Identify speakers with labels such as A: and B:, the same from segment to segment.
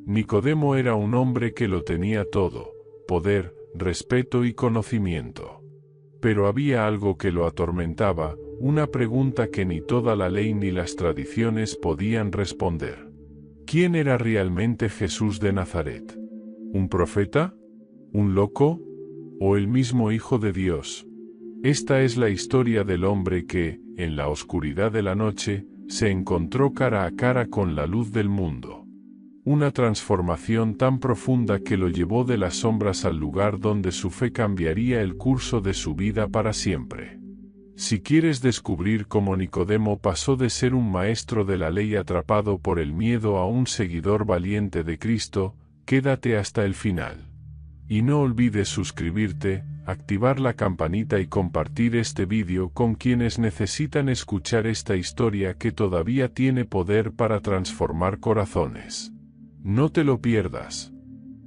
A: Nicodemo era un hombre que lo tenía todo: poder, respeto y conocimiento. Pero había algo que lo atormentaba, una pregunta que ni toda la ley ni las tradiciones podían responder. ¿Quién era realmente Jesús de Nazaret? ¿Un profeta? ¿Un loco? ¿O el mismo Hijo de Dios? Esta es la historia del hombre que, en la oscuridad de la noche, se encontró cara a cara con la luz del mundo. Una transformación tan profunda que lo llevó de las sombras al lugar donde su fe cambiaría el curso de su vida para siempre. Si quieres descubrir cómo Nicodemo pasó de ser un maestro de la ley atrapado por el miedo a un seguidor valiente de Cristo, quédate hasta el final. Y no olvides suscribirte, activar la campanita y compartir este vídeo con quienes necesitan escuchar esta historia que todavía tiene poder para transformar corazones. No te lo pierdas.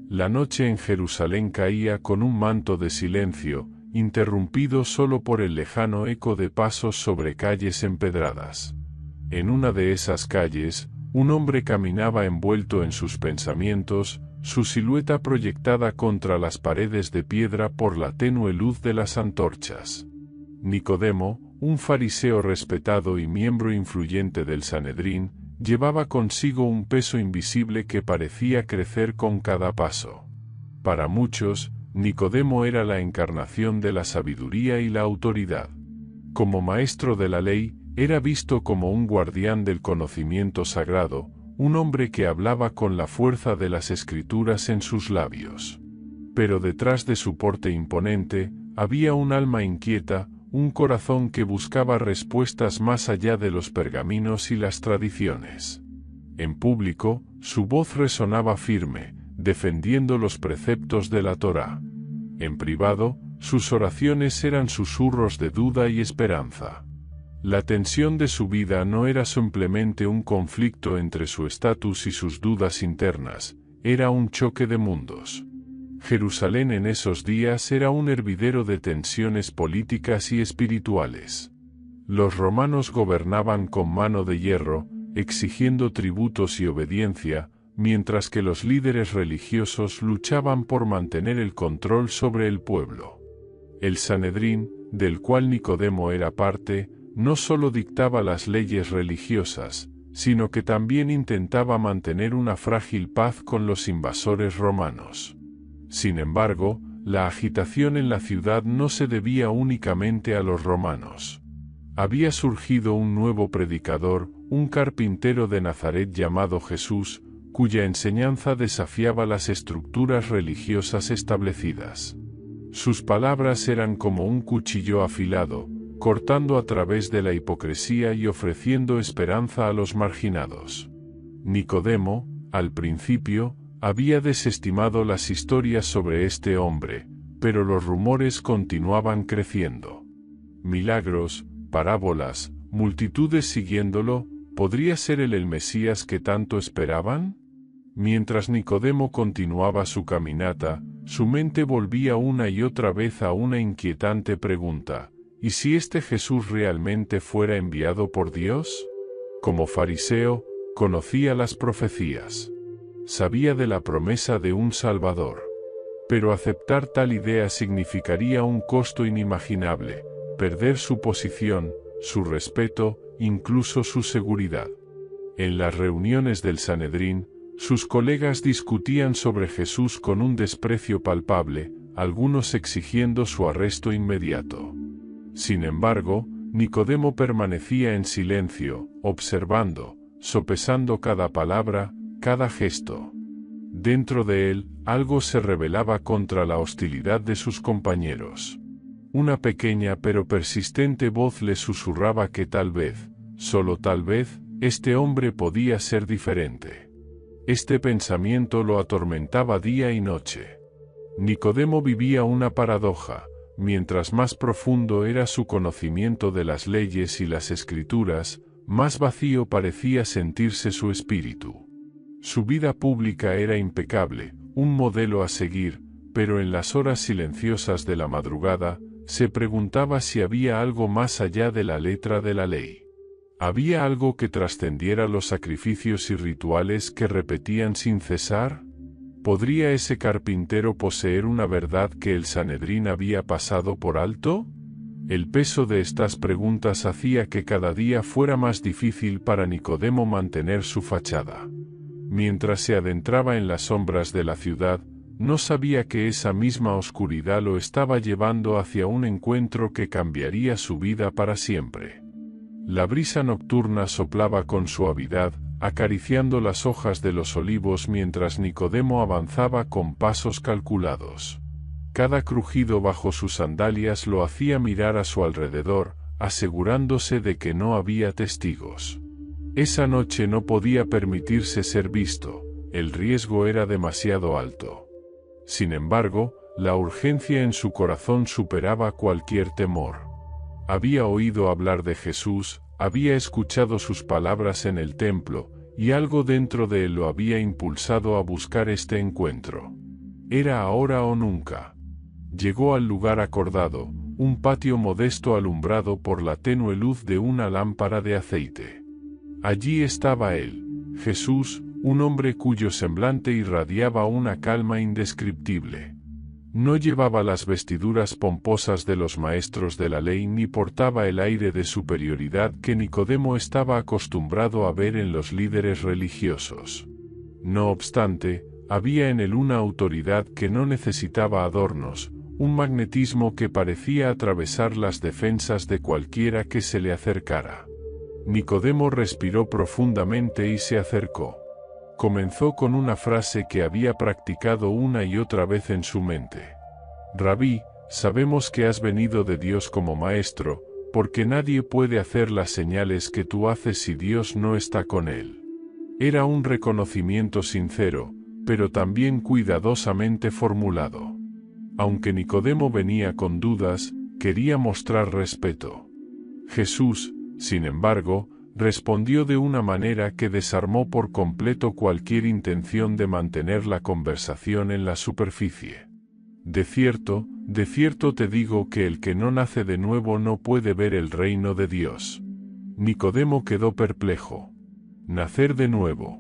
A: La noche en Jerusalén caía con un manto de silencio, interrumpido solo por el lejano eco de pasos sobre calles empedradas. En una de esas calles, un hombre caminaba envuelto en sus pensamientos, su silueta proyectada contra las paredes de piedra por la tenue luz de las antorchas. Nicodemo, un fariseo respetado y miembro influyente del Sanedrín, llevaba consigo un peso invisible que parecía crecer con cada paso. Para muchos, Nicodemo era la encarnación de la sabiduría y la autoridad. Como maestro de la ley, era visto como un guardián del conocimiento sagrado, un hombre que hablaba con la fuerza de las escrituras en sus labios. Pero detrás de su porte imponente, había un alma inquieta, un corazón que buscaba respuestas más allá de los pergaminos y las tradiciones. En público, su voz resonaba firme, defendiendo los preceptos de la Torá. En privado, sus oraciones eran susurros de duda y esperanza. La tensión de su vida no era simplemente un conflicto entre su estatus y sus dudas internas, era un choque de mundos. Jerusalén en esos días era un hervidero de tensiones políticas y espirituales. Los romanos gobernaban con mano de hierro, exigiendo tributos y obediencia, mientras que los líderes religiosos luchaban por mantener el control sobre el pueblo. El Sanedrín, del cual Nicodemo era parte, no solo dictaba las leyes religiosas, sino que también intentaba mantener una frágil paz con los invasores romanos. Sin embargo, la agitación en la ciudad no se debía únicamente a los romanos. Había surgido un nuevo predicador, un carpintero de Nazaret llamado Jesús, cuya enseñanza desafiaba las estructuras religiosas establecidas. Sus palabras eran como un cuchillo afilado, cortando a través de la hipocresía y ofreciendo esperanza a los marginados. Nicodemo, al principio, había desestimado las historias sobre este hombre, pero los rumores continuaban creciendo. Milagros, parábolas, multitudes siguiéndolo, ¿podría ser él el Mesías que tanto esperaban? Mientras Nicodemo continuaba su caminata, su mente volvía una y otra vez a una inquietante pregunta: ¿y si este Jesús realmente fuera enviado por Dios? Como fariseo, conocía las profecías. Sabía de la promesa de un Salvador. Pero aceptar tal idea significaría un costo inimaginable: perder su posición, su respeto, incluso su seguridad. En las reuniones del Sanedrín, sus colegas discutían sobre Jesús con un desprecio palpable, algunos exigiendo su arresto inmediato. Sin embargo, Nicodemo permanecía en silencio, observando, sopesando cada palabra, cada gesto. Dentro de él, algo se rebelaba contra la hostilidad de sus compañeros. Una pequeña pero persistente voz le susurraba que tal vez, solo tal vez, este hombre podía ser diferente. Este pensamiento lo atormentaba día y noche. Nicodemo vivía una paradoja: mientras más profundo era su conocimiento de las leyes y las escrituras, más vacío parecía sentirse su espíritu. Su vida pública era impecable, un modelo a seguir, pero en las horas silenciosas de la madrugada, se preguntaba si había algo más allá de la letra de la ley. ¿Había algo que trascendiera los sacrificios y rituales que repetían sin cesar? ¿Podría ese carpintero poseer una verdad que el Sanedrín había pasado por alto? El peso de estas preguntas hacía que cada día fuera más difícil para Nicodemo mantener su fachada. Mientras se adentraba en las sombras de la ciudad, no sabía que esa misma oscuridad lo estaba llevando hacia un encuentro que cambiaría su vida para siempre. La brisa nocturna soplaba con suavidad, acariciando las hojas de los olivos mientras Nicodemo avanzaba con pasos calculados. Cada crujido bajo sus sandalias lo hacía mirar a su alrededor, asegurándose de que no había testigos. Esa noche no podía permitirse ser visto, el riesgo era demasiado alto. Sin embargo, la urgencia en su corazón superaba cualquier temor. Había oído hablar de Jesús, había escuchado sus palabras en el templo, y algo dentro de él lo había impulsado a buscar este encuentro. Era ahora o nunca. Llegó al lugar acordado, un patio modesto alumbrado por la tenue luz de una lámpara de aceite. Allí estaba él, Jesús, un hombre cuyo semblante irradiaba una calma indescriptible. No llevaba las vestiduras pomposas de los maestros de la ley ni portaba el aire de superioridad que Nicodemo estaba acostumbrado a ver en los líderes religiosos. No obstante, había en él una autoridad que no necesitaba adornos, un magnetismo que parecía atravesar las defensas de cualquiera que se le acercara. Nicodemo respiró profundamente y se acercó. Comenzó con una frase que había practicado una y otra vez en su mente. Rabí, sabemos que has venido de Dios como maestro, porque nadie puede hacer las señales que tú haces si Dios no está con él. Era un reconocimiento sincero, pero también cuidadosamente formulado. Aunque Nicodemo venía con dudas, quería mostrar respeto. Jesús, sin embargo, respondió de una manera que desarmó por completo cualquier intención de mantener la conversación en la superficie. De cierto te digo que el que no nace de nuevo no puede ver el reino de Dios. Nicodemo quedó perplejo. Nacer de nuevo.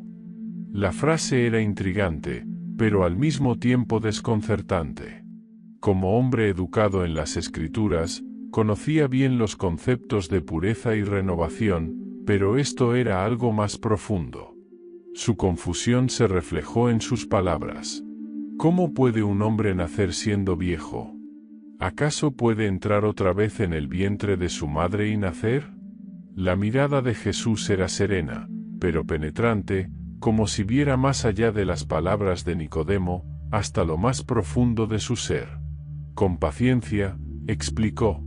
A: La frase era intrigante, pero al mismo tiempo desconcertante. Como hombre educado en las Escrituras, conocía bien los conceptos de pureza y renovación, pero esto era algo más profundo. Su confusión se reflejó en sus palabras. ¿Cómo puede un hombre nacer siendo viejo? ¿Acaso puede entrar otra vez en el vientre de su madre y nacer? La mirada de Jesús era serena, pero penetrante, como si viera más allá de las palabras de Nicodemo, hasta lo más profundo de su ser. Con paciencia, explicó.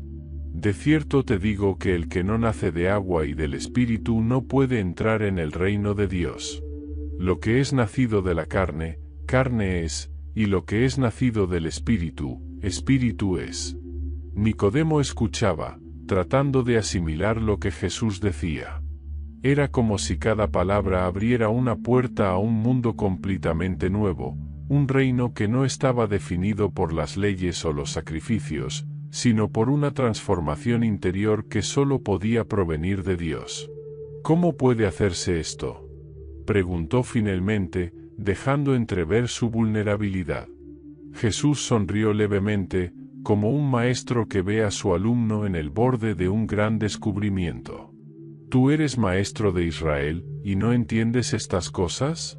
A: De cierto te digo que el que no nace de agua y del Espíritu no puede entrar en el reino de Dios. Lo que es nacido de la carne, carne es, y lo que es nacido del Espíritu, Espíritu es. Nicodemo escuchaba, tratando de asimilar lo que Jesús decía. Era como si cada palabra abriera una puerta a un mundo completamente nuevo, un reino que no estaba definido por las leyes o los sacrificios, sino por una transformación interior que solo podía provenir de Dios. ¿Cómo puede hacerse esto?, preguntó finalmente, dejando entrever su vulnerabilidad. Jesús sonrió levemente, como un maestro que ve a su alumno en el borde de un gran descubrimiento. ¿Tú eres maestro de Israel, y no entiendes estas cosas?,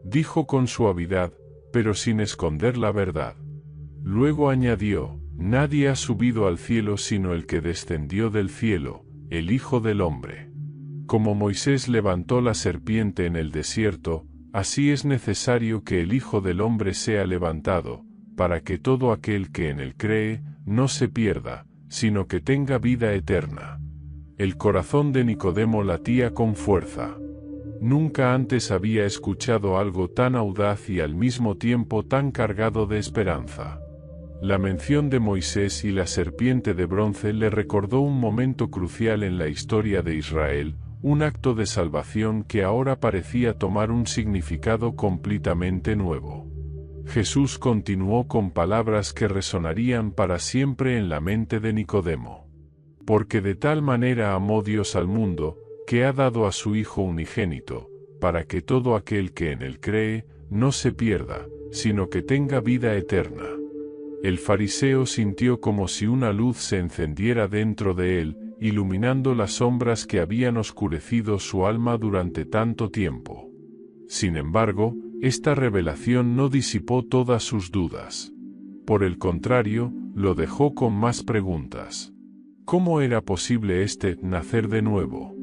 A: dijo con suavidad, pero sin esconder la verdad. Luego añadió, nadie ha subido al cielo sino el que descendió del cielo, el Hijo del Hombre. Como Moisés levantó la serpiente en el desierto, así es necesario que el Hijo del Hombre sea levantado, para que todo aquel que en él cree, no se pierda, sino que tenga vida eterna. El corazón de Nicodemo latía con fuerza. Nunca antes había escuchado algo tan audaz y al mismo tiempo tan cargado de esperanza. La mención de Moisés y la serpiente de bronce le recordó un momento crucial en la historia de Israel, un acto de salvación que ahora parecía tomar un significado completamente nuevo. Jesús continuó con palabras que resonarían para siempre en la mente de Nicodemo. Porque de tal manera amó Dios al mundo, que ha dado a su Hijo unigénito, para que todo aquel que en él cree, no se pierda, sino que tenga vida eterna. El fariseo sintió como si una luz se encendiera dentro de él, iluminando las sombras que habían oscurecido su alma durante tanto tiempo. Sin embargo, esta revelación no disipó todas sus dudas. Por el contrario, lo dejó con más preguntas. ¿Cómo era posible este nacer de nuevo?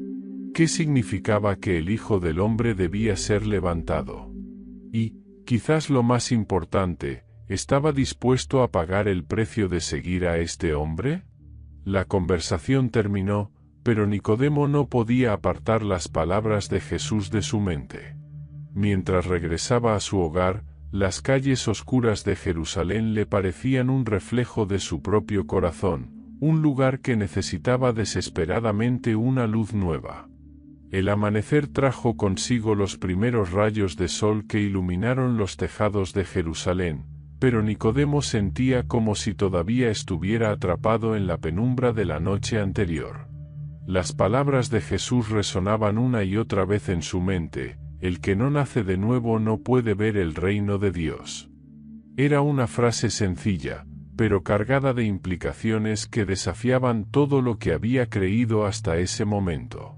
A: ¿Qué significaba que el Hijo del Hombre debía ser levantado? Y, quizás lo más importante, ¿estaba dispuesto a pagar el precio de seguir a este hombre? La conversación terminó, pero Nicodemo no podía apartar las palabras de Jesús de su mente. Mientras regresaba a su hogar, las calles oscuras de Jerusalén le parecían un reflejo de su propio corazón, un lugar que necesitaba desesperadamente una luz nueva. El amanecer trajo consigo los primeros rayos de sol que iluminaron los tejados de Jerusalén, pero Nicodemo sentía como si todavía estuviera atrapado en la penumbra de la noche anterior. Las palabras de Jesús resonaban una y otra vez en su mente: el que no nace de nuevo no puede ver el reino de Dios. Era una frase sencilla, pero cargada de implicaciones que desafiaban todo lo que había creído hasta ese momento.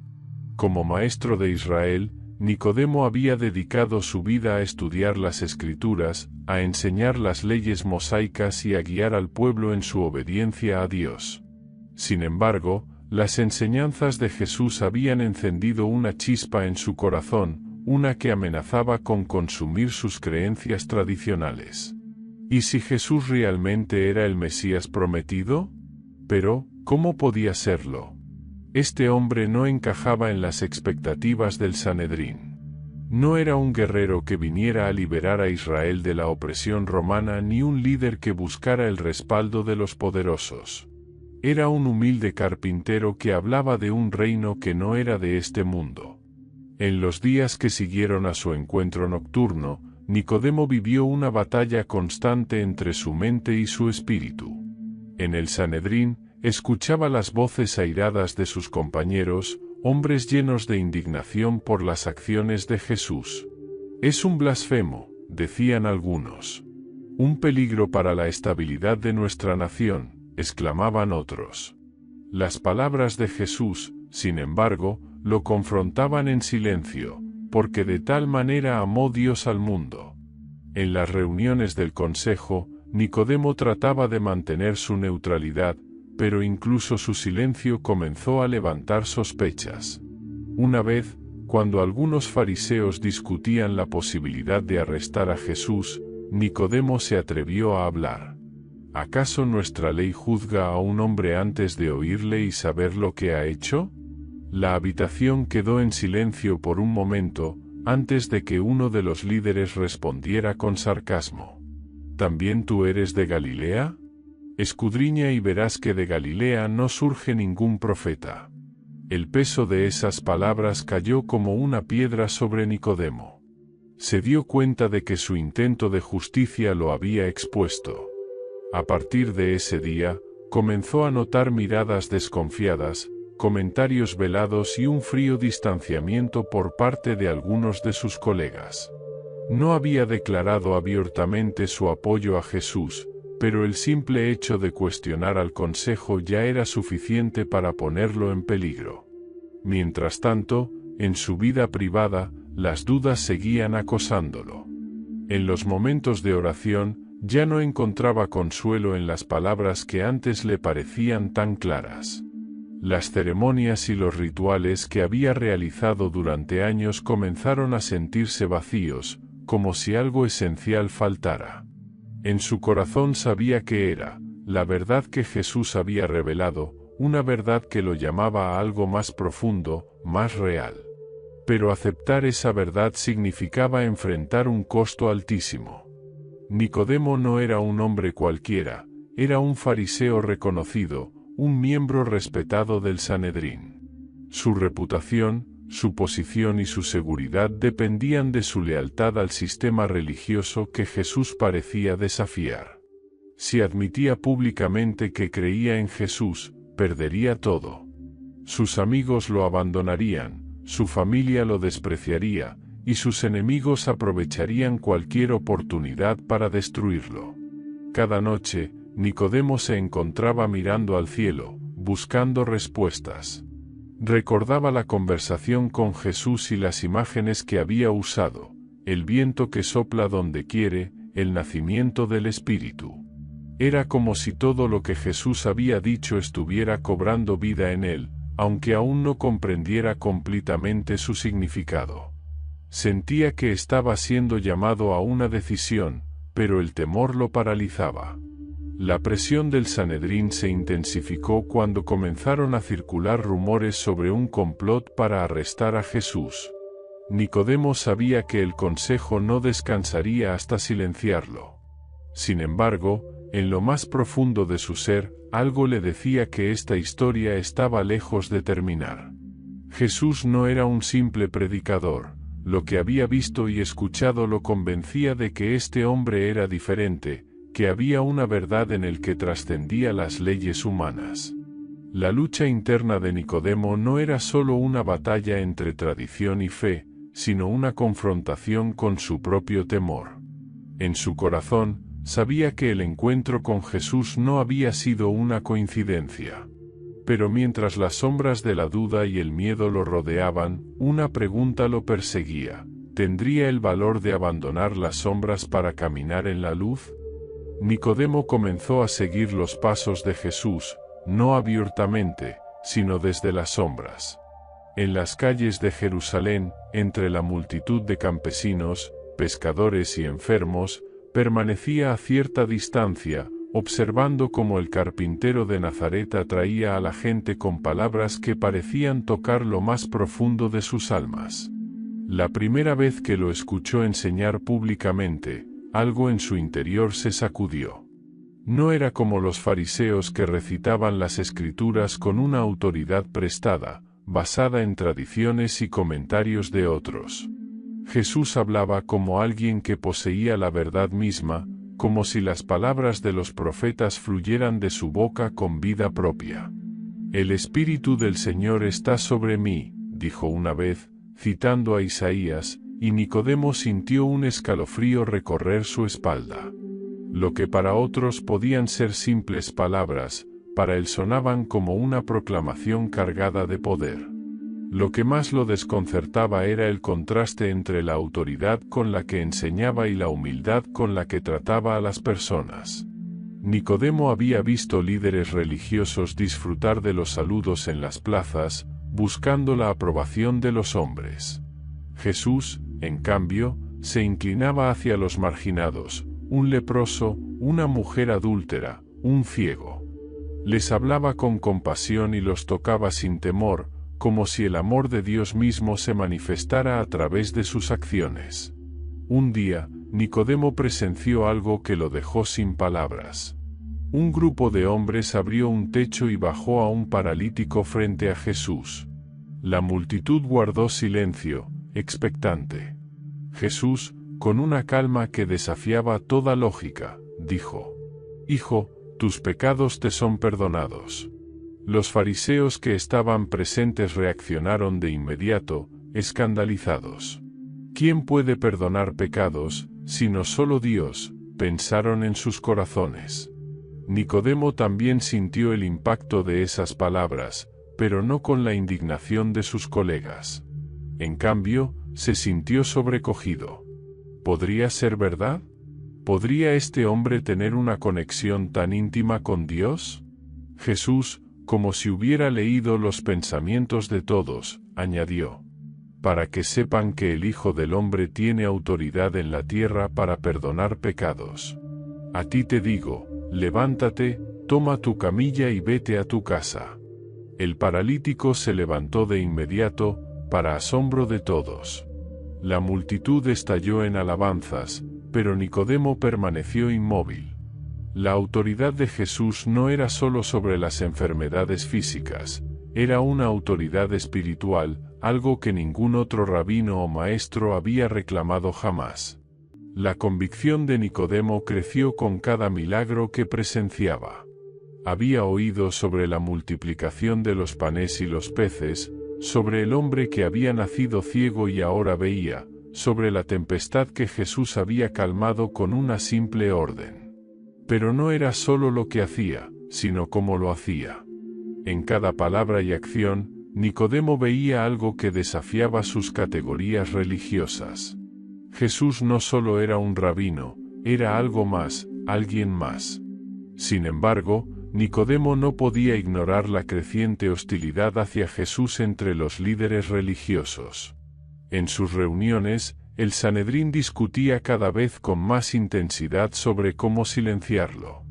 A: Como maestro de Israel, Nicodemo había dedicado su vida a estudiar las Escrituras, a enseñar las leyes mosaicas y a guiar al pueblo en su obediencia a Dios. Sin embargo, las enseñanzas de Jesús habían encendido una chispa en su corazón, una que amenazaba con consumir sus creencias tradicionales. ¿Y si Jesús realmente era el Mesías prometido? Pero, ¿cómo podía serlo? Este hombre no encajaba en las expectativas del Sanedrín. No era un guerrero que viniera a liberar a Israel de la opresión romana ni un líder que buscara el respaldo de los poderosos. Era un humilde carpintero que hablaba de un reino que no era de este mundo. En los días que siguieron a su encuentro nocturno, Nicodemo vivió una batalla constante entre su mente y su espíritu. En el Sanedrín, escuchaba las voces airadas de sus compañeros, hombres llenos de indignación por las acciones de Jesús. «Es un blasfemo», decían algunos. «Un peligro para la estabilidad de nuestra nación», exclamaban otros. Las palabras de Jesús, sin embargo, lo confrontaban en silencio, porque de tal manera amó Dios al mundo. En las reuniones del consejo, Nicodemo trataba de mantener su neutralidad, pero incluso su silencio comenzó a levantar sospechas. Una vez, cuando algunos fariseos discutían la posibilidad de arrestar a Jesús, Nicodemo se atrevió a hablar. ¿Acaso nuestra ley juzga a un hombre antes de oírle y saber lo que ha hecho? La habitación quedó en silencio por un momento, antes de que uno de los líderes respondiera con sarcasmo. ¿También tú eres de Galilea? Escudriña y verás que de Galilea no surge ningún profeta. El peso de esas palabras cayó como una piedra sobre Nicodemo. Se dio cuenta de que su intento de justicia lo había expuesto. A partir de ese día, comenzó a notar miradas desconfiadas, comentarios velados y un frío distanciamiento por parte de algunos de sus colegas. No había declarado abiertamente su apoyo a Jesús, pero el simple hecho de cuestionar al consejo ya era suficiente para ponerlo en peligro. Mientras tanto, en su vida privada, las dudas seguían acosándolo. En los momentos de oración, ya no encontraba consuelo en las palabras que antes le parecían tan claras. Las ceremonias y los rituales que había realizado durante años comenzaron a sentirse vacíos, como si algo esencial faltara. En su corazón sabía que era la verdad que Jesús había revelado, una verdad que lo llamaba a algo más profundo, más real. Pero aceptar esa verdad significaba enfrentar un costo altísimo. Nicodemo no era un hombre cualquiera, era un fariseo reconocido, un miembro respetado del Sanedrín. Su reputación, su posición y su seguridad dependían de su lealtad al sistema religioso que Jesús parecía desafiar. Si admitía públicamente que creía en Jesús, perdería todo. Sus amigos lo abandonarían, su familia lo despreciaría, y sus enemigos aprovecharían cualquier oportunidad para destruirlo. Cada noche, Nicodemo se encontraba mirando al cielo, buscando respuestas. Recordaba la conversación con Jesús y las imágenes que había usado, el viento que sopla donde quiere, el nacimiento del Espíritu. Era como si todo lo que Jesús había dicho estuviera cobrando vida en él, aunque aún no comprendiera completamente su significado. Sentía que estaba siendo llamado a una decisión, pero el temor lo paralizaba. La presión del Sanedrín se intensificó cuando comenzaron a circular rumores sobre un complot para arrestar a Jesús. Nicodemo sabía que el consejo no descansaría hasta silenciarlo. Sin embargo, en lo más profundo de su ser, algo le decía que esta historia estaba lejos de terminar. Jesús no era un simple predicador. Lo que había visto y escuchado lo convencía de que este hombre era diferente, que había una verdad en el que trascendía las leyes humanas. La lucha interna de Nicodemo no era solo una batalla entre tradición y fe, sino una confrontación con su propio temor. En su corazón, sabía que el encuentro con Jesús no había sido una coincidencia. Pero mientras las sombras de la duda y el miedo lo rodeaban, una pregunta lo perseguía: ¿tendría el valor de abandonar las sombras para caminar en la luz? Nicodemo comenzó a seguir los pasos de Jesús, no abiertamente, sino desde las sombras. En las calles de Jerusalén, entre la multitud de campesinos, pescadores y enfermos, permanecía a cierta distancia, observando cómo el carpintero de Nazaret atraía a la gente con palabras que parecían tocar lo más profundo de sus almas. La primera vez que lo escuchó enseñar públicamente, algo en su interior se sacudió. No era como los fariseos que recitaban las Escrituras con una autoridad prestada, basada en tradiciones y comentarios de otros. Jesús hablaba como alguien que poseía la verdad misma, como si las palabras de los profetas fluyeran de su boca con vida propia. El Espíritu del Señor está sobre mí, dijo una vez, citando a Isaías, y Nicodemo sintió un escalofrío recorrer su espalda. Lo que para otros podían ser simples palabras, para él sonaban como una proclamación cargada de poder. Lo que más lo desconcertaba era el contraste entre la autoridad con la que enseñaba y la humildad con la que trataba a las personas. Nicodemo había visto líderes religiosos disfrutar de los saludos en las plazas, buscando la aprobación de los hombres. Jesús, en cambio, se inclinaba hacia los marginados, un leproso, una mujer adúltera, un ciego. Les hablaba con compasión y los tocaba sin temor, como si el amor de Dios mismo se manifestara a través de sus acciones. Un día, Nicodemo presenció algo que lo dejó sin palabras. Un grupo de hombres abrió un techo y bajó a un paralítico frente a Jesús. La multitud guardó silencio, expectante. Jesús, con una calma que desafiaba toda lógica, dijo: «Hijo, tus pecados te son perdonados». Los fariseos que estaban presentes reaccionaron de inmediato, escandalizados. ¿Quién puede perdonar pecados, sino solo Dios?, pensaron en sus corazones. Nicodemo también sintió el impacto de esas palabras, pero no con la indignación de sus colegas. En cambio, se sintió sobrecogido. ¿Podría ser verdad? ¿Podría este hombre tener una conexión tan íntima con Dios? Jesús, como si hubiera leído los pensamientos de todos, añadió: «Para que sepan que el Hijo del Hombre tiene autoridad en la tierra para perdonar pecados. A ti te digo, levántate, toma tu camilla y vete a tu casa». El paralítico se levantó de inmediato, para asombro de todos. La multitud estalló en alabanzas, pero Nicodemo permaneció inmóvil. La autoridad de Jesús no era solo sobre las enfermedades físicas, era una autoridad espiritual, algo que ningún otro rabino o maestro había reclamado jamás. La convicción de Nicodemo creció con cada milagro que presenciaba. Había oído sobre la multiplicación de los panes y los peces, sobre el hombre que había nacido ciego y ahora veía, sobre la tempestad que Jesús había calmado con una simple orden. Pero no era solo lo que hacía, sino cómo lo hacía. En cada palabra y acción, Nicodemo veía algo que desafiaba sus categorías religiosas. Jesús no solo era un rabino, era algo más, alguien más. Sin embargo, Nicodemo no podía ignorar la creciente hostilidad hacia Jesús entre los líderes religiosos. En sus reuniones, el Sanedrín discutía cada vez con más intensidad sobre cómo silenciarlo.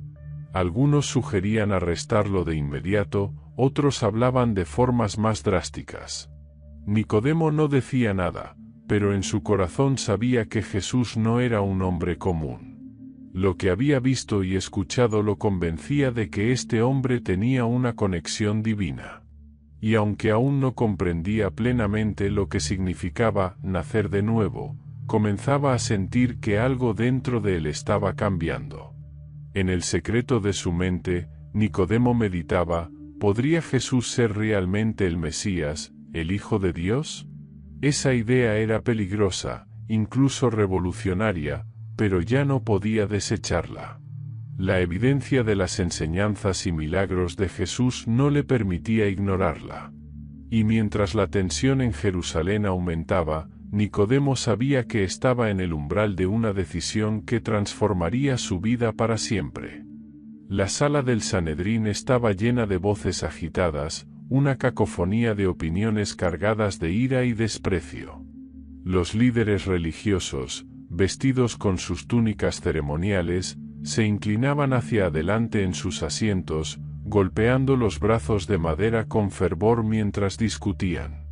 A: Algunos sugerían arrestarlo de inmediato, otros hablaban de formas más drásticas. Nicodemo no decía nada, pero en su corazón sabía que Jesús no era un hombre común. Lo que había visto y escuchado lo convencía de que este hombre tenía una conexión divina. Y aunque aún no comprendía plenamente lo que significaba nacer de nuevo, comenzaba a sentir que algo dentro de él estaba cambiando. En el secreto de su mente, Nicodemo meditaba, ¿podría Jesús ser realmente el Mesías, el Hijo de Dios? Esa idea era peligrosa, incluso revolucionaria, pero ya no podía desecharla. La evidencia de las enseñanzas y milagros de Jesús no le permitía ignorarla. Y mientras la tensión en Jerusalén aumentaba, Nicodemo sabía que estaba en el umbral de una decisión que transformaría su vida para siempre. La sala del Sanedrín estaba llena de voces agitadas, una cacofonía de opiniones cargadas de ira y desprecio. Los líderes religiosos, vestidos con sus túnicas ceremoniales, se inclinaban hacia adelante en sus asientos, golpeando los brazos de madera con fervor mientras discutían.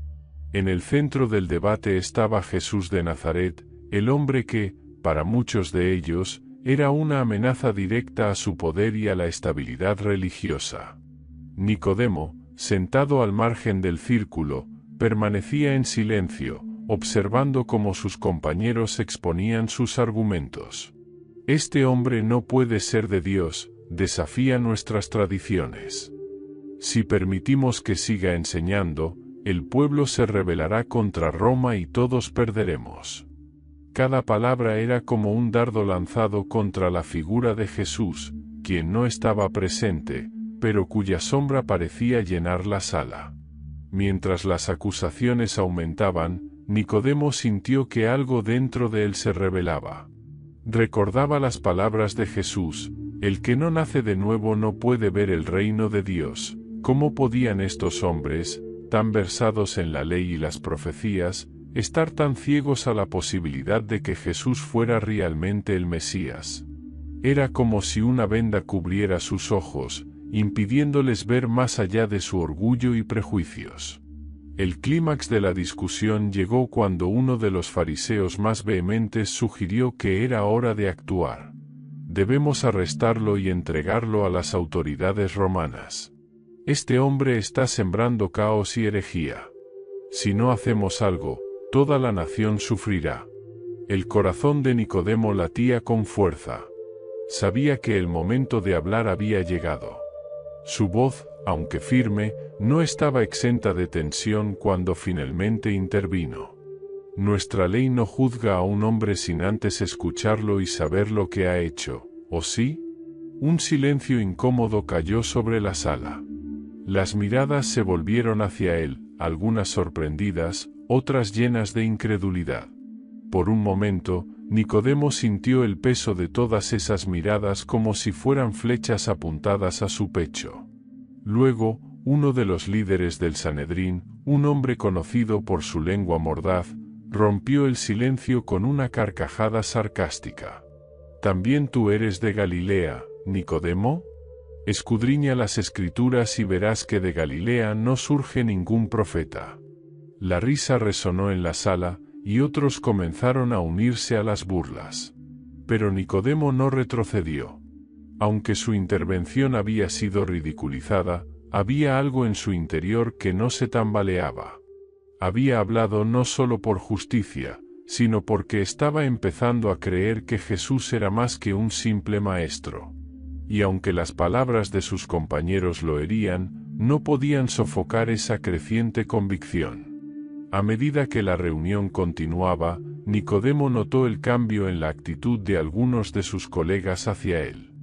A: En el centro del debate estaba Jesús de Nazaret, el hombre que, para muchos de ellos, era una amenaza directa a su poder y a la estabilidad religiosa. Nicodemo, sentado al margen del círculo, permanecía en silencio, observando cómo sus compañeros exponían sus argumentos. Este hombre no puede ser de Dios, desafía nuestras tradiciones. Si permitimos que siga enseñando, el pueblo se rebelará contra Roma y todos perderemos. Cada palabra era como un dardo lanzado contra la figura de Jesús, quien no estaba presente, pero cuya sombra parecía llenar la sala. Mientras las acusaciones aumentaban, Nicodemo sintió que algo dentro de él se rebelaba. Recordaba las palabras de Jesús, el que no nace de nuevo no puede ver el reino de Dios. ¿Cómo podían estos hombres, tan versados en la ley y las profecías, estar tan ciegos a la posibilidad de que Jesús fuera realmente el Mesías? Era como si una venda cubriera sus ojos, impidiéndoles ver más allá de su orgullo y prejuicios. El clímax de la discusión llegó cuando uno de los fariseos más vehementes sugirió que era hora de actuar. Debemos arrestarlo y entregarlo a las autoridades romanas. Este hombre está sembrando caos y herejía. Si no hacemos algo, toda la nación sufrirá. El corazón de Nicodemo latía con fuerza. Sabía que el momento de hablar había llegado. Su voz, aunque firme, no estaba exenta de tensión cuando finalmente intervino. Nuestra ley no juzga a un hombre sin antes escucharlo y saber lo que ha hecho, ¿o sí? Un silencio incómodo cayó sobre la sala. Las miradas se volvieron hacia él, algunas sorprendidas, otras llenas de incredulidad. Por un momento, Nicodemo sintió el peso de todas esas miradas como si fueran flechas apuntadas a su pecho. Luego, uno de los líderes del Sanedrín, un hombre conocido por su lengua mordaz, rompió el silencio con una carcajada sarcástica. ¿También tú eres de Galilea, Nicodemo? Escudriña las Escrituras y verás que de Galilea no surge ningún profeta. La risa resonó en la sala, y otros comenzaron a unirse a las burlas. Pero Nicodemo no retrocedió. Aunque su intervención había sido ridiculizada, había algo en su interior que no se tambaleaba. Había hablado no solo por justicia, sino porque estaba empezando a creer que Jesús era más que un simple maestro. y aunque las palabras de sus compañeros lo herían, no podían sofocar esa creciente convicción. A medida que la reunión continuaba, Nicodemo notó el cambio en la actitud de algunos de sus colegas hacia él.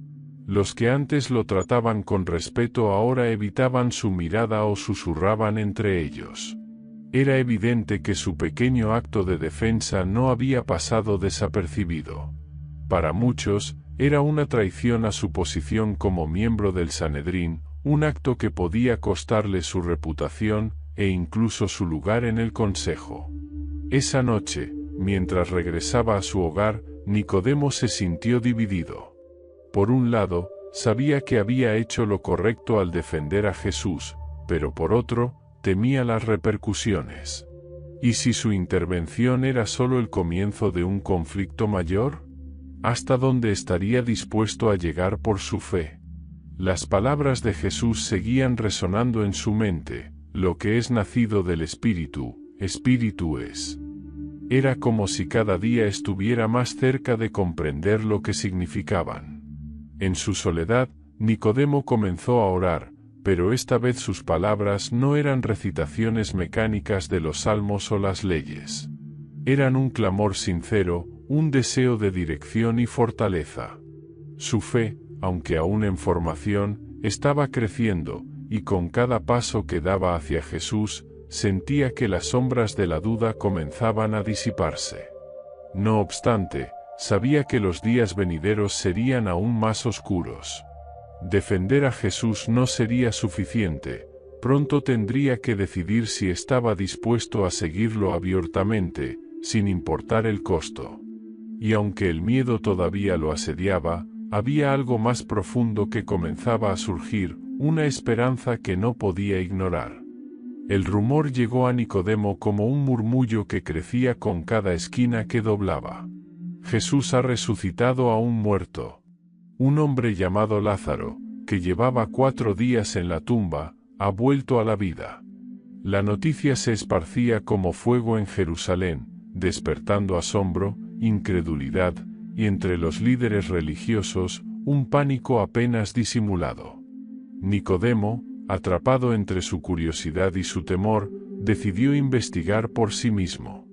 A: Los que antes lo trataban con respeto ahora evitaban su mirada o susurraban entre ellos. Era evidente que su pequeño acto de defensa no había pasado desapercibido. Para muchos, era una traición a su posición como miembro del Sanedrín, un acto que podía costarle su reputación e incluso su lugar en el consejo. Esa noche, mientras regresaba a su hogar, Nicodemo se sintió dividido. Por un lado, sabía que había hecho lo correcto al defender a Jesús, pero por otro, temía las repercusiones. ¿Y si su intervención era solo el comienzo de un conflicto mayor? ¿Hasta dónde estaría dispuesto a llegar por su fe? Las palabras de Jesús seguían resonando en su mente: lo que es nacido del Espíritu, Espíritu es. Era como si cada día estuviera más cerca de comprender lo que significaban. En su soledad, Nicodemo comenzó a orar, pero esta vez sus palabras no eran recitaciones mecánicas de los salmos o las leyes. Eran un clamor sincero, un deseo de dirección y fortaleza. Su fe, aunque aún en formación, estaba creciendo, y con cada paso que daba hacia Jesús, sentía que las sombras de la duda comenzaban a disiparse. No obstante, sabía que los días venideros serían aún más oscuros. Defender a Jesús no sería suficiente, pronto tendría que decidir si estaba dispuesto a seguirlo abiertamente, sin importar el costo. Y aunque el miedo todavía lo asediaba, había algo más profundo que comenzaba a surgir, una esperanza que no podía ignorar. El rumor llegó a Nicodemo como un murmullo que crecía con cada esquina que doblaba. Jesús ha resucitado a un muerto. Un hombre llamado Lázaro, que llevaba 4 días en la tumba, ha vuelto a la vida. La noticia se esparcía como fuego en Jerusalén, despertando asombro, incredulidad, y entre los líderes religiosos, un pánico apenas disimulado. Nicodemo, atrapado entre su curiosidad y su temor, decidió investigar por sí mismo.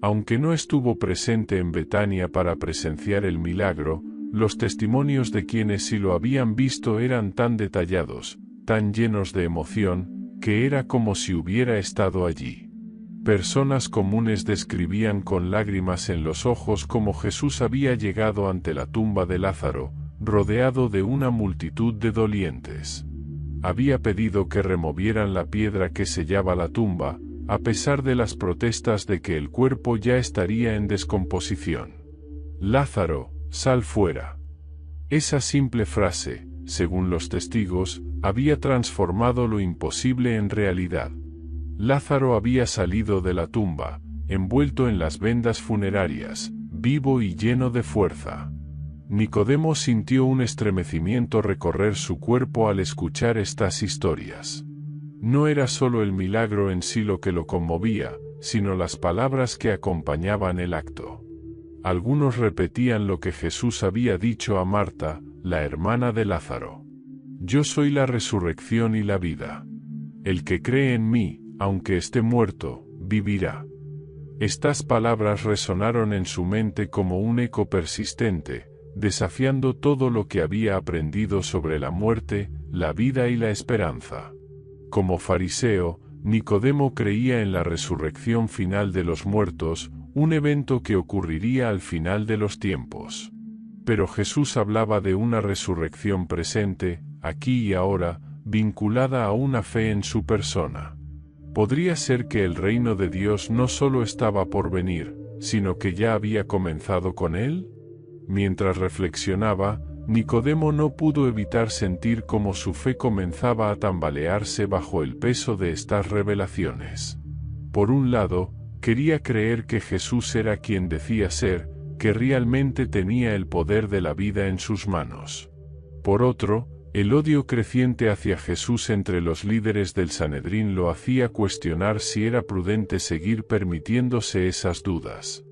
A: Aunque no estuvo presente en Betania para presenciar el milagro, los testimonios de quienes sí lo habían visto eran tan detallados, tan llenos de emoción, que era como si hubiera estado allí. Personas comunes describían con lágrimas en los ojos cómo Jesús había llegado ante la tumba de Lázaro, rodeado de una multitud de dolientes. Había pedido que removieran la piedra que sellaba la tumba, a pesar de las protestas de que el cuerpo ya estaría en descomposición. Lázaro, sal fuera. Esa simple frase, según los testigos, había transformado lo imposible en realidad. Lázaro había salido de la tumba, envuelto en las vendas funerarias, vivo y lleno de fuerza. Nicodemo sintió un estremecimiento recorrer su cuerpo al escuchar estas historias. No era solo el milagro en sí lo que lo conmovía, sino las palabras que acompañaban el acto. Algunos repetían lo que Jesús había dicho a Marta, la hermana de Lázaro. Yo soy la resurrección y la vida. El que cree en mí, aunque esté muerto, vivirá. Estas palabras resonaron en su mente como un eco persistente, desafiando todo lo que había aprendido sobre la muerte, la vida y la esperanza. Como fariseo, Nicodemo creía en la resurrección final de los muertos, un evento que ocurriría al final de los tiempos. Pero Jesús hablaba de una resurrección presente, aquí y ahora, vinculada a una fe en su persona. ¿Podría ser que el reino de Dios no solo estaba por venir, sino que ya había comenzado con él? Mientras reflexionaba, Nicodemo no pudo evitar sentir cómo su fe comenzaba a tambalearse bajo el peso de estas revelaciones. Por un lado, quería creer que Jesús era quien decía ser, que realmente tenía el poder de la vida en sus manos. Por otro, el odio creciente hacia Jesús entre los líderes del Sanedrín lo hacía cuestionar si era prudente seguir permitiéndose esas dudas.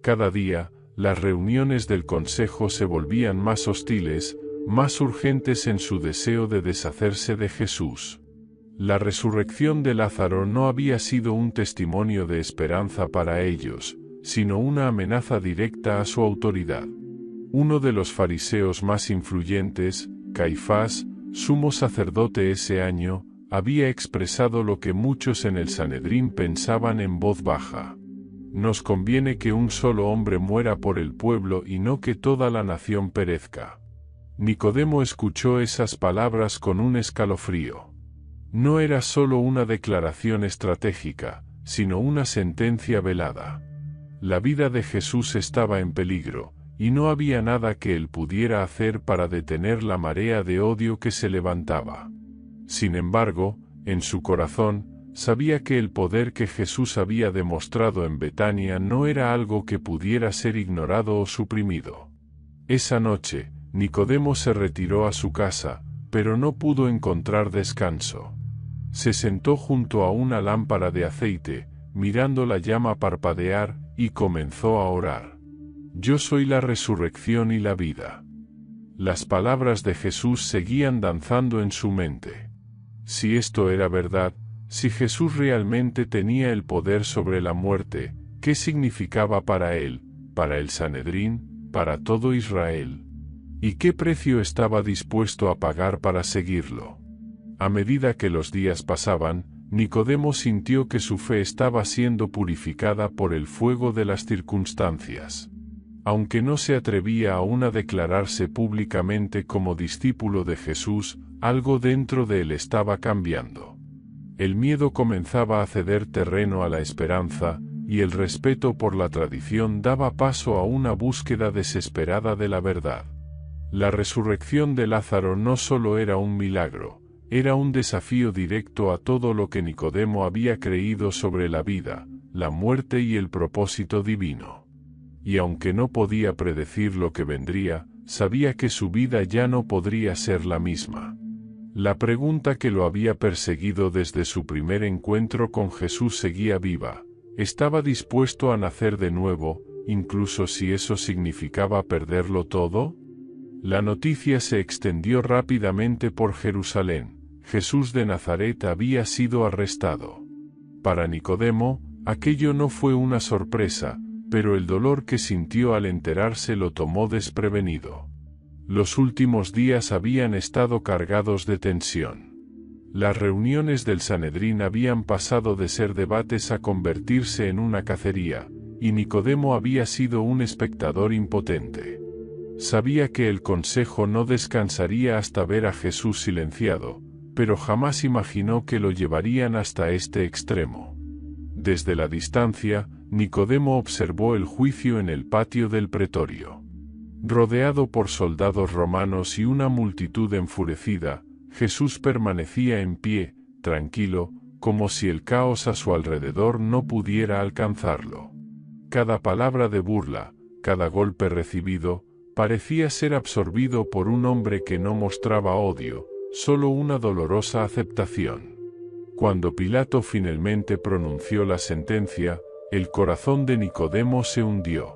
A: Cada día, las reuniones del consejo se volvían más hostiles, más urgentes en su deseo de deshacerse de Jesús. La resurrección de Lázaro no había sido un testimonio de esperanza para ellos, sino una amenaza directa a su autoridad. Uno de los fariseos más influyentes, Caifás, sumo sacerdote ese año, había expresado lo que muchos en el Sanedrín pensaban en voz baja. Nos conviene que un solo hombre muera por el pueblo y no que toda la nación perezca. Nicodemo escuchó esas palabras con un escalofrío. No era solo una declaración estratégica, sino una sentencia velada. La vida de Jesús estaba en peligro, y no había nada que él pudiera hacer para detener la marea de odio que se levantaba. Sin embargo, en su corazón, sabía que el poder que Jesús había demostrado en Betania no era algo que pudiera ser ignorado o suprimido. Esa noche, Nicodemo se retiró a su casa, pero no pudo encontrar descanso. Se sentó junto a una lámpara de aceite, mirando la llama parpadear, y comenzó a orar. Yo soy la resurrección y la vida. Las palabras de Jesús seguían danzando en su mente. Si esto era verdad, si Jesús realmente tenía el poder sobre la muerte, ¿qué significaba para él, para el Sanedrín, para todo Israel? ¿Y qué precio estaba dispuesto a pagar para seguirlo? A medida que los días pasaban, Nicodemo sintió que su fe estaba siendo purificada por el fuego de las circunstancias. Aunque no se atrevía aún a declararse públicamente como discípulo de Jesús, algo dentro de él estaba cambiando. El miedo comenzaba a ceder terreno a la esperanza, y el respeto por la tradición daba paso a una búsqueda desesperada de la verdad. La resurrección de Lázaro no solo era un milagro, era un desafío directo a todo lo que Nicodemo había creído sobre la vida, la muerte y el propósito divino. Y aunque no podía predecir lo que vendría, sabía que su vida ya no podría ser la misma. La pregunta que lo había perseguido desde su primer encuentro con Jesús seguía viva. ¿Estaba dispuesto a nacer de nuevo, incluso si eso significaba perderlo todo? La noticia se extendió rápidamente por Jerusalén. Jesús de Nazaret había sido arrestado. Para Nicodemo, aquello no fue una sorpresa, pero el dolor que sintió al enterarse lo tomó desprevenido. Los últimos días habían estado cargados de tensión. Las reuniones del Sanedrín habían pasado de ser debates a convertirse en una cacería, y Nicodemo había sido un espectador impotente. Sabía que el consejo no descansaría hasta ver a Jesús silenciado, pero jamás imaginó que lo llevarían hasta este extremo. Desde la distancia, Nicodemo observó el juicio en el patio del pretorio. Rodeado por soldados romanos y una multitud enfurecida, Jesús permanecía en pie, tranquilo, como si el caos a su alrededor no pudiera alcanzarlo. Cada palabra de burla, cada golpe recibido, parecía ser absorbido por un hombre que no mostraba odio, solo una dolorosa aceptación. Cuando Pilato finalmente pronunció la sentencia, el corazón de Nicodemo se hundió.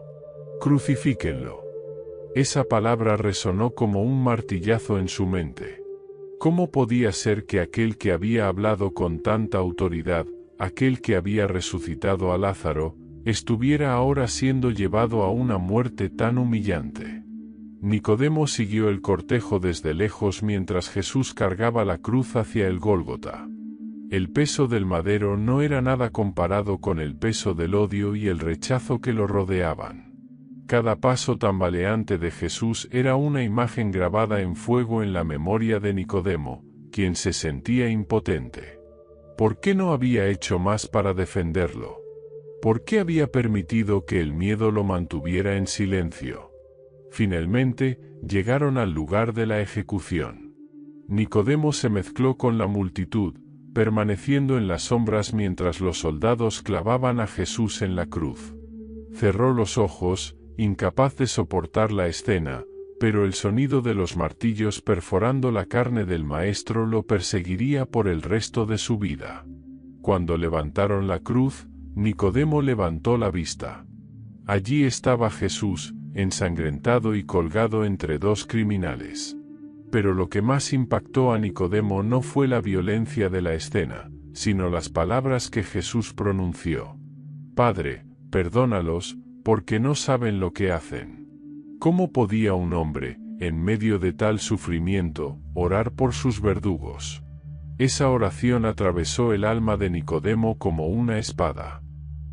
A: «Crucifíquenlo». Esa palabra resonó como un martillazo en su mente. ¿Cómo podía ser que aquel que había hablado con tanta autoridad, aquel que había resucitado a Lázaro, estuviera ahora siendo llevado a una muerte tan humillante? Nicodemo siguió el cortejo desde lejos mientras Jesús cargaba la cruz hacia el Gólgota. El peso del madero no era nada comparado con el peso del odio y el rechazo que lo rodeaban. Cada paso tambaleante de Jesús era una imagen grabada en fuego en la memoria de Nicodemo, quien se sentía impotente. ¿Por qué no había hecho más para defenderlo? ¿Por qué había permitido que el miedo lo mantuviera en silencio? Finalmente, llegaron al lugar de la ejecución. Nicodemo se mezcló con la multitud, permaneciendo en las sombras mientras los soldados clavaban a Jesús en la cruz. Cerró los ojos, incapaz de soportar la escena, pero el sonido de los martillos perforando la carne del Maestro lo perseguiría por el resto de su vida. Cuando levantaron la cruz, Nicodemo levantó la vista. Allí estaba Jesús, ensangrentado y colgado entre dos criminales. Pero lo que más impactó a Nicodemo no fue la violencia de la escena, sino las palabras que Jesús pronunció. Padre, perdónalos, porque no saben lo que hacen. ¿Cómo podía un hombre, en medio de tal sufrimiento, orar por sus verdugos? Esa oración atravesó el alma de Nicodemo como una espada.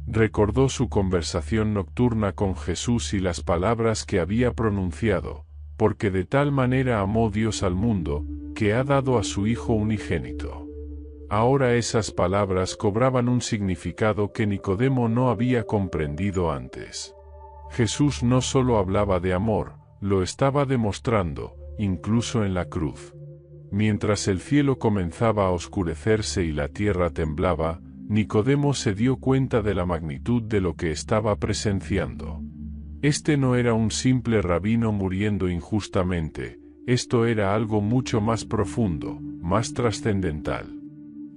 A: Recordó su conversación nocturna con Jesús y las palabras que había pronunciado, porque de tal manera amó Dios al mundo, que ha dado a su Hijo unigénito. Ahora esas palabras cobraban un significado que Nicodemo no había comprendido antes. Jesús no solo hablaba de amor, lo estaba demostrando, incluso en la cruz. Mientras el cielo comenzaba a oscurecerse y la tierra temblaba, Nicodemo se dio cuenta de la magnitud de lo que estaba presenciando. Este no era un simple rabino muriendo injustamente, esto era algo mucho más profundo, más trascendental.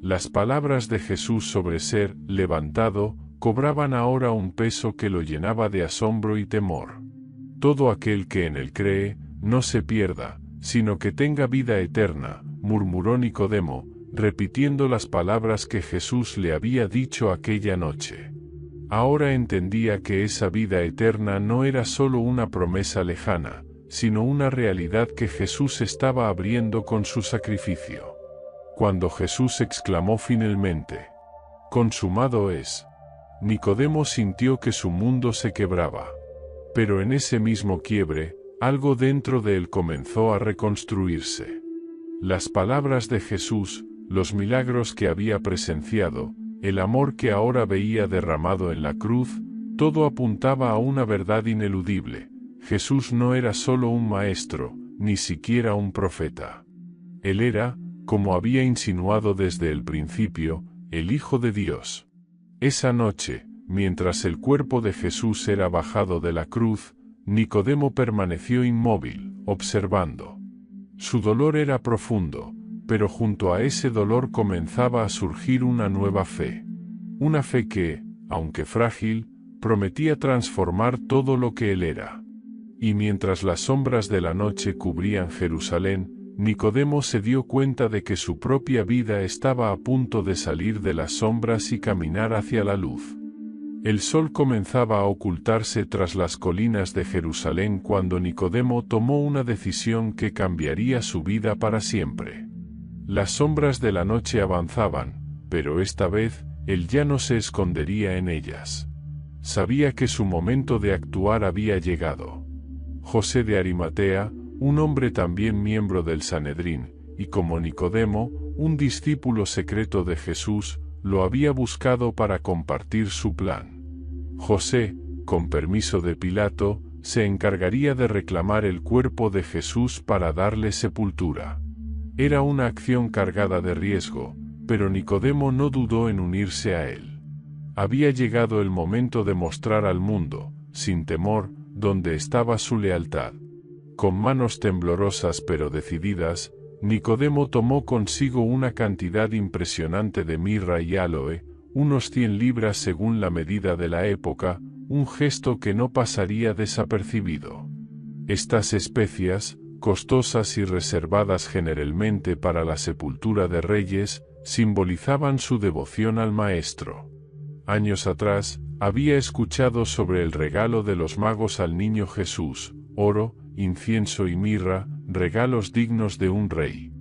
A: Las palabras de Jesús sobre ser levantado cobraban ahora un peso que lo llenaba de asombro y temor. Todo aquel que en él cree, no se pierda, sino que tenga vida eterna, murmuró Nicodemo, repitiendo las palabras que Jesús le había dicho aquella noche. Ahora entendía que esa vida eterna no era solo una promesa lejana, sino una realidad que Jesús estaba abriendo con su sacrificio. Cuando Jesús exclamó finalmente, «Consumado es», Nicodemo sintió que su mundo se quebraba. Pero en ese mismo quiebre, algo dentro de él comenzó a reconstruirse. Las palabras de Jesús, los milagros que había presenciado, el amor que ahora veía derramado en la cruz, todo apuntaba a una verdad ineludible. Jesús no era solo un maestro, ni siquiera un profeta. Él era, como había insinuado desde el principio, el Hijo de Dios. Esa noche, mientras el cuerpo de Jesús era bajado de la cruz, Nicodemo permaneció inmóvil, observando. Su dolor era profundo, pero junto a ese dolor comenzaba a surgir una nueva fe. Una fe que, aunque frágil, prometía transformar todo lo que él era. Y mientras las sombras de la noche cubrían Jerusalén, Nicodemo se dio cuenta de que su propia vida estaba a punto de salir de las sombras y caminar hacia la luz. El sol comenzaba a ocultarse tras las colinas de Jerusalén cuando Nicodemo tomó una decisión que cambiaría su vida para siempre. Las sombras de la noche avanzaban, pero esta vez, él ya no se escondería en ellas. Sabía que su momento de actuar había llegado. José de Arimatea, un hombre también miembro del Sanedrín, y como Nicodemo, un discípulo secreto de Jesús, lo había buscado para compartir su plan. José, con permiso de Pilato, se encargaría de reclamar el cuerpo de Jesús para darle sepultura. Era una acción cargada de riesgo, pero Nicodemo no dudó en unirse a él. Había llegado el momento de mostrar al mundo, sin temor, dónde estaba su lealtad. Con manos temblorosas pero decididas, Nicodemo tomó consigo una cantidad impresionante de mirra y áloe, unos 100 libras según la medida de la época, un gesto que no pasaría desapercibido. Estas especias, costosas y reservadas generalmente para la sepultura de reyes, simbolizaban su devoción al Maestro. Años atrás, había escuchado sobre el regalo de los magos al niño Jesús, oro, incienso y mirra, regalos dignos de un rey.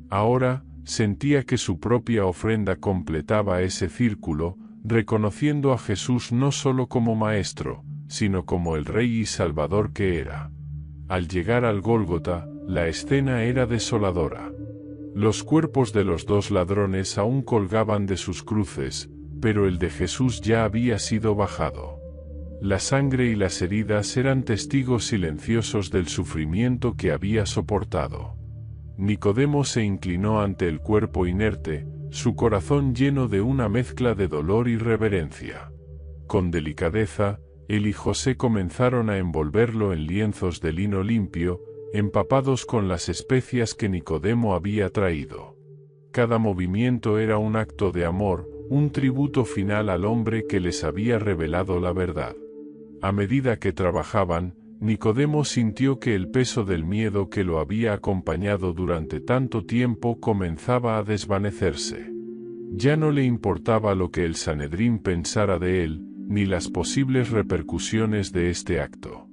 A: Ahora, sentía que su propia ofrenda completaba ese círculo, reconociendo a Jesús no solo como Maestro, sino como el Rey y Salvador que era. Al llegar al Gólgota, la escena era desoladora. Los cuerpos de los dos ladrones aún colgaban de sus cruces, pero el de Jesús ya había sido bajado. La sangre y las heridas eran testigos silenciosos del sufrimiento que había soportado. Nicodemo se inclinó ante el cuerpo inerte, su corazón lleno de una mezcla de dolor y reverencia. Con delicadeza, él y José comenzaron a envolverlo en lienzos de lino limpio, empapados con las especias que Nicodemo había traído. Cada movimiento era un acto de amor, un tributo final al hombre que les había revelado la verdad. A medida que trabajaban, Nicodemo sintió que el peso del miedo que lo había acompañado durante tanto tiempo comenzaba a desvanecerse. Ya no le importaba lo que el Sanedrín pensara de él, ni las posibles repercusiones de este acto.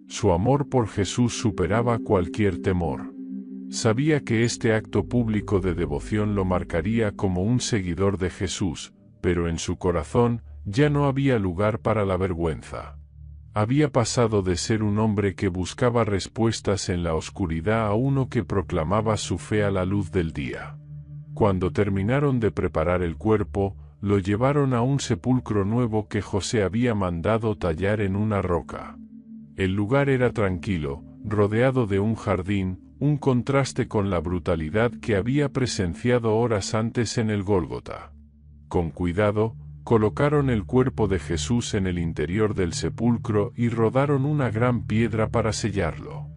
A: Su amor por Jesús superaba cualquier temor. Sabía que este acto público de devoción lo marcaría como un seguidor de Jesús, pero en su corazón ya no había lugar para la vergüenza. Había pasado de ser un hombre que buscaba respuestas en la oscuridad a uno que proclamaba su fe a la luz del día. Cuando terminaron de preparar el cuerpo, lo llevaron a un sepulcro nuevo que José había mandado tallar en una roca. El lugar era tranquilo, rodeado de un jardín, un contraste con la brutalidad que había presenciado horas antes en el Gólgota. Con cuidado, colocaron el cuerpo de Jesús en el interior del sepulcro y rodaron una gran piedra para sellarlo.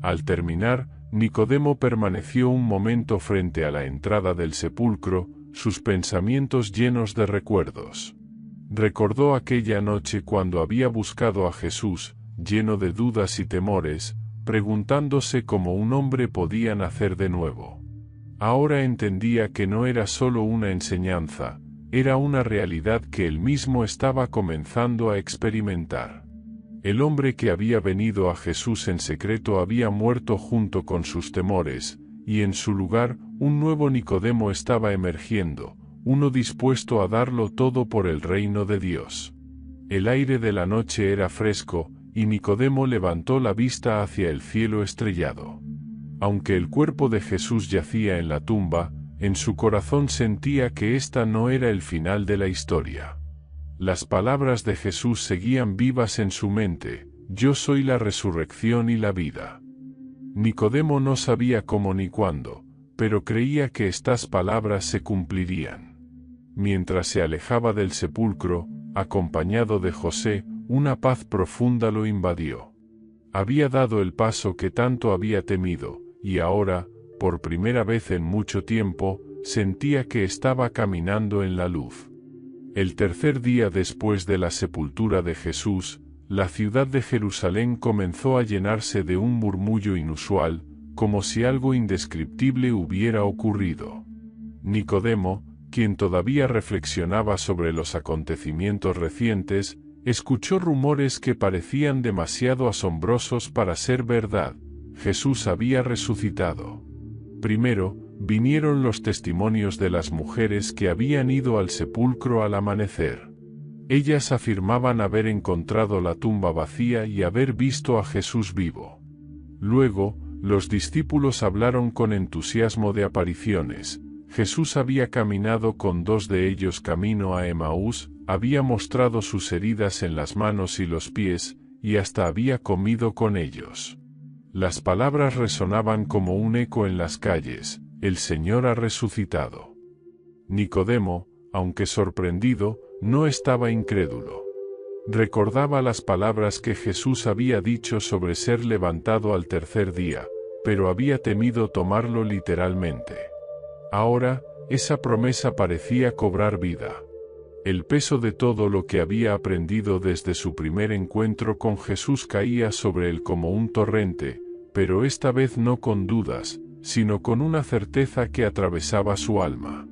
A: Al terminar, Nicodemo permaneció un momento frente a la entrada del sepulcro, sus pensamientos llenos de recuerdos. Recordó aquella noche cuando había buscado a Jesús, lleno de dudas y temores, preguntándose cómo un hombre podía nacer de nuevo. Ahora entendía que no era solo una enseñanza, era una realidad que él mismo estaba comenzando a experimentar. El hombre que había venido a Jesús en secreto había muerto junto con sus temores, y en su lugar, un nuevo Nicodemo estaba emergiendo, uno dispuesto a darlo todo por el reino de Dios. El aire de la noche era fresco, y Nicodemo levantó la vista hacia el cielo estrellado. Aunque el cuerpo de Jesús yacía en la tumba, en su corazón sentía que esta no era el final de la historia. Las palabras de Jesús seguían vivas en su mente: «Yo soy la resurrección y la vida». Nicodemo no sabía cómo ni cuándo, pero creía que estas palabras se cumplirían. Mientras se alejaba del sepulcro, acompañado de José, una paz profunda lo invadió. Había dado el paso que tanto había temido, y ahora, por primera vez en mucho tiempo, sentía que estaba caminando en la luz. El tercer día después de la sepultura de Jesús, la ciudad de Jerusalén comenzó a llenarse de un murmullo inusual, como si algo indescriptible hubiera ocurrido. Nicodemo, quien todavía reflexionaba sobre los acontecimientos recientes, escuchó rumores que parecían demasiado asombrosos para ser verdad. Jesús había resucitado. Primero, vinieron los testimonios de las mujeres que habían ido al sepulcro al amanecer. Ellas afirmaban haber encontrado la tumba vacía y haber visto a Jesús vivo. Luego, los discípulos hablaron con entusiasmo de apariciones. Jesús había caminado con dos de ellos camino a Emaús, había mostrado sus heridas en las manos y los pies, y hasta había comido con ellos. Las palabras resonaban como un eco en las calles: «El Señor ha resucitado». Nicodemo, aunque sorprendido, no estaba incrédulo. Recordaba las palabras que Jesús había dicho sobre ser levantado al tercer día, pero había temido tomarlo literalmente. Ahora, esa promesa parecía cobrar vida. El peso de todo lo que había aprendido desde su primer encuentro con Jesús caía sobre él como un torrente, pero esta vez no con dudas, sino con una certeza que atravesaba su alma.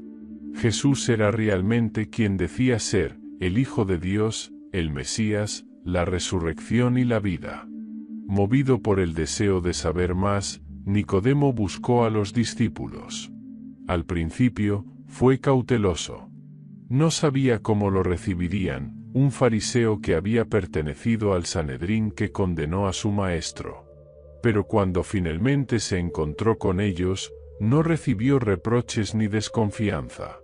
A: Jesús era realmente quien decía ser: el Hijo de Dios, el Mesías, la resurrección y la vida. Movido por el deseo de saber más, Nicodemo buscó a los discípulos. Al principio, fue cauteloso. No sabía cómo lo recibirían, un fariseo que había pertenecido al Sanedrín que condenó a su maestro. Pero cuando finalmente se encontró con ellos, no recibió reproches ni desconfianza.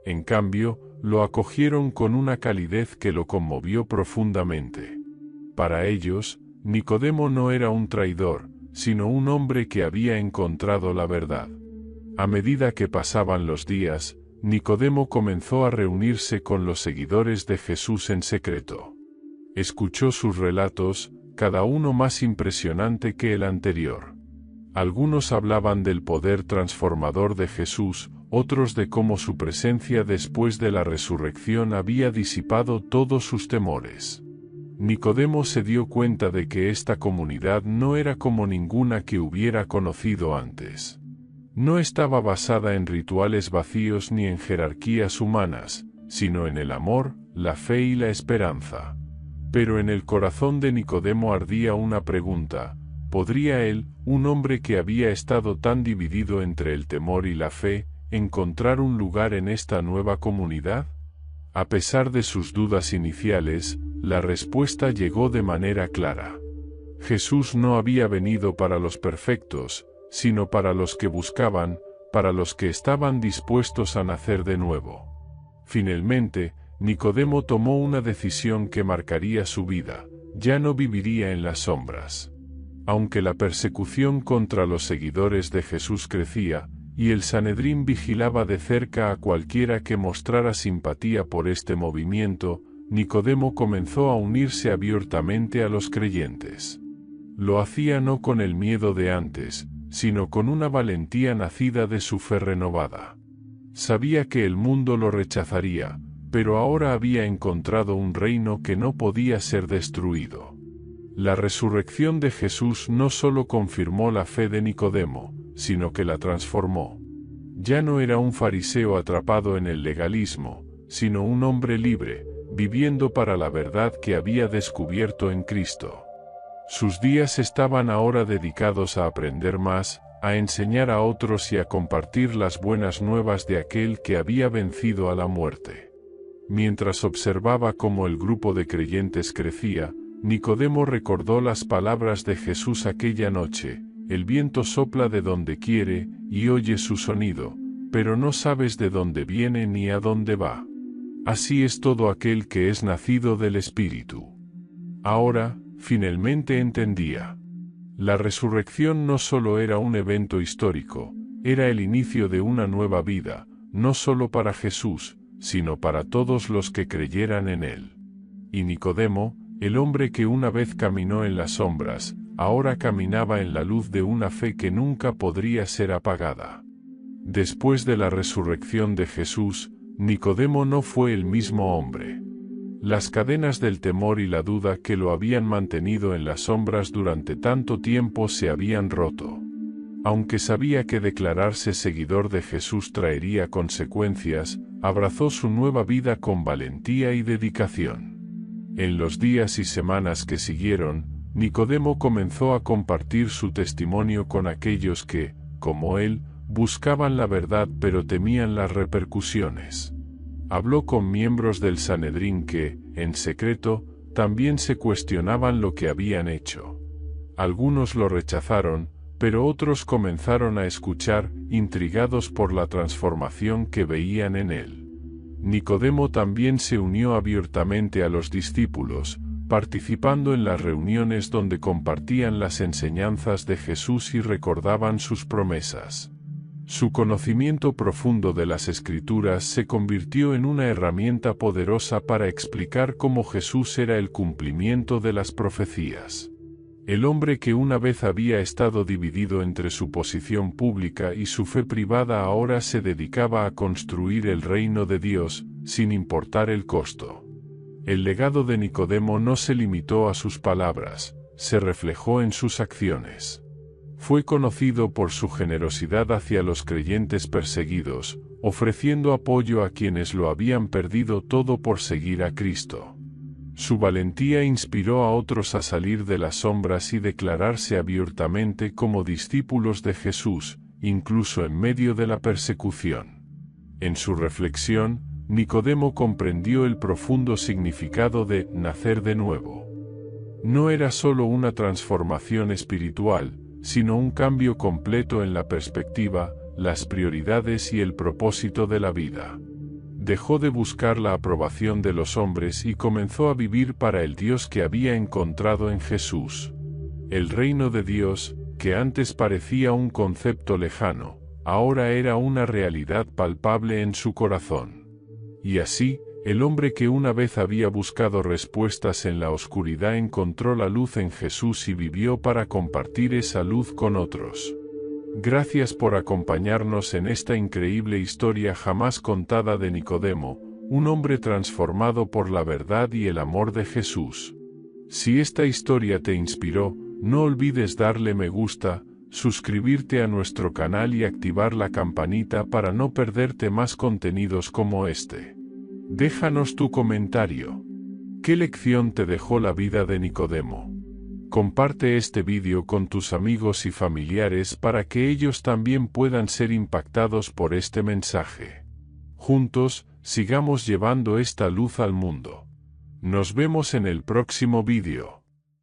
A: En cambio, lo acogieron con una calidez que lo conmovió profundamente. Para ellos, Nicodemo no era un traidor, sino un hombre que había encontrado la verdad. A medida que pasaban los días, Nicodemo comenzó a reunirse con los seguidores de Jesús en secreto. Escuchó sus relatos, cada uno más impresionante que el anterior. Algunos hablaban del poder transformador de Jesús, otros de cómo su presencia después de la resurrección había disipado todos sus temores. Nicodemo se dio cuenta de que esta comunidad no era como ninguna que hubiera conocido antes. No estaba basada en rituales vacíos ni en jerarquías humanas, sino en el amor, la fe y la esperanza. Pero en el corazón de Nicodemo ardía una pregunta: ¿podría él, un hombre que había estado tan dividido entre el temor y la fe, encontrar un lugar en esta nueva comunidad? A pesar de sus dudas iniciales, la respuesta llegó de manera clara. Jesús no había venido para los perfectos, sino para los que buscaban, para los que estaban dispuestos a nacer de nuevo. Finalmente, Nicodemo tomó una decisión que marcaría su vida: ya no viviría en las sombras. Aunque la persecución contra los seguidores de Jesús crecía, y el Sanedrín vigilaba de cerca a cualquiera que mostrara simpatía por este movimiento, Nicodemo comenzó a unirse abiertamente a los creyentes. Lo hacía no con el miedo de antes, sino con una valentía nacida de su fe renovada. Sabía que el mundo lo rechazaría, pero ahora había encontrado un reino que no podía ser destruido. La resurrección de Jesús no solo confirmó la fe de Nicodemo, sino que la transformó. Ya no era un fariseo atrapado en el legalismo, sino un hombre libre, viviendo para la verdad que había descubierto en Cristo. Sus días estaban ahora dedicados a aprender más, a enseñar a otros y a compartir las buenas nuevas de aquel que había vencido a la muerte. Mientras observaba cómo el grupo de creyentes crecía, Nicodemo recordó las palabras de Jesús aquella noche: el viento sopla de donde quiere, y oye su sonido, pero no sabes de dónde viene ni a dónde va. Así es todo aquel que es nacido del Espíritu. Ahora, finalmente entendía. La resurrección no solo era un evento histórico, era el inicio de una nueva vida, no solo para Jesús, sino para todos los que creyeran en él. Y Nicodemo, el hombre que una vez caminó en las sombras, ahora caminaba en la luz de una fe que nunca podría ser apagada. Después de la resurrección de Jesús, Nicodemo no fue el mismo hombre. Las cadenas del temor y la duda que lo habían mantenido en las sombras durante tanto tiempo se habían roto. Aunque sabía que declararse seguidor de Jesús traería consecuencias, abrazó su nueva vida con valentía y dedicación. En los días y semanas que siguieron, Nicodemo comenzó a compartir su testimonio con aquellos que, como él, buscaban la verdad pero temían las repercusiones. Habló con miembros del Sanedrín que, en secreto, también se cuestionaban lo que habían hecho. Algunos lo rechazaron, pero otros comenzaron a escuchar, intrigados por la transformación que veían en él. Nicodemo también se unió abiertamente a los discípulos, participando en las reuniones donde compartían las enseñanzas de Jesús y recordaban sus promesas. Su conocimiento profundo de las Escrituras se convirtió en una herramienta poderosa para explicar cómo Jesús era el cumplimiento de las profecías. El hombre que una vez había estado dividido entre su posición pública y su fe privada ahora se dedicaba a construir el reino de Dios, sin importar el costo. El legado de Nicodemo no se limitó a sus palabras, se reflejó en sus acciones. Fue conocido por su generosidad hacia los creyentes perseguidos, ofreciendo apoyo a quienes lo habían perdido todo por seguir a Cristo. Su valentía inspiró a otros a salir de las sombras y declararse abiertamente como discípulos de Jesús, incluso en medio de la persecución. En su reflexión, Nicodemo comprendió el profundo significado de nacer de nuevo. No era solo una transformación espiritual, sino un cambio completo en la perspectiva, las prioridades y el propósito de la vida. Dejó de buscar la aprobación de los hombres y comenzó a vivir para el Dios que había encontrado en Jesús. El reino de Dios, que antes parecía un concepto lejano, ahora era una realidad palpable en su corazón. Y así, el hombre que una vez había buscado respuestas en la oscuridad encontró la luz en Jesús y vivió para compartir esa luz con otros. Gracias por acompañarnos en esta increíble historia jamás contada de Nicodemo, un hombre transformado por la verdad y el amor de Jesús. Si esta historia te inspiró, no olvides darle me gusta, suscribirte a nuestro canal y activar la campanita para no perderte más contenidos como este. Déjanos tu comentario. ¿Qué lección te dejó la vida de Nicodemo? Comparte este vídeo con tus amigos y familiares para que ellos también puedan ser impactados por este mensaje. Juntos, sigamos llevando esta luz al mundo. Nos vemos en el próximo vídeo.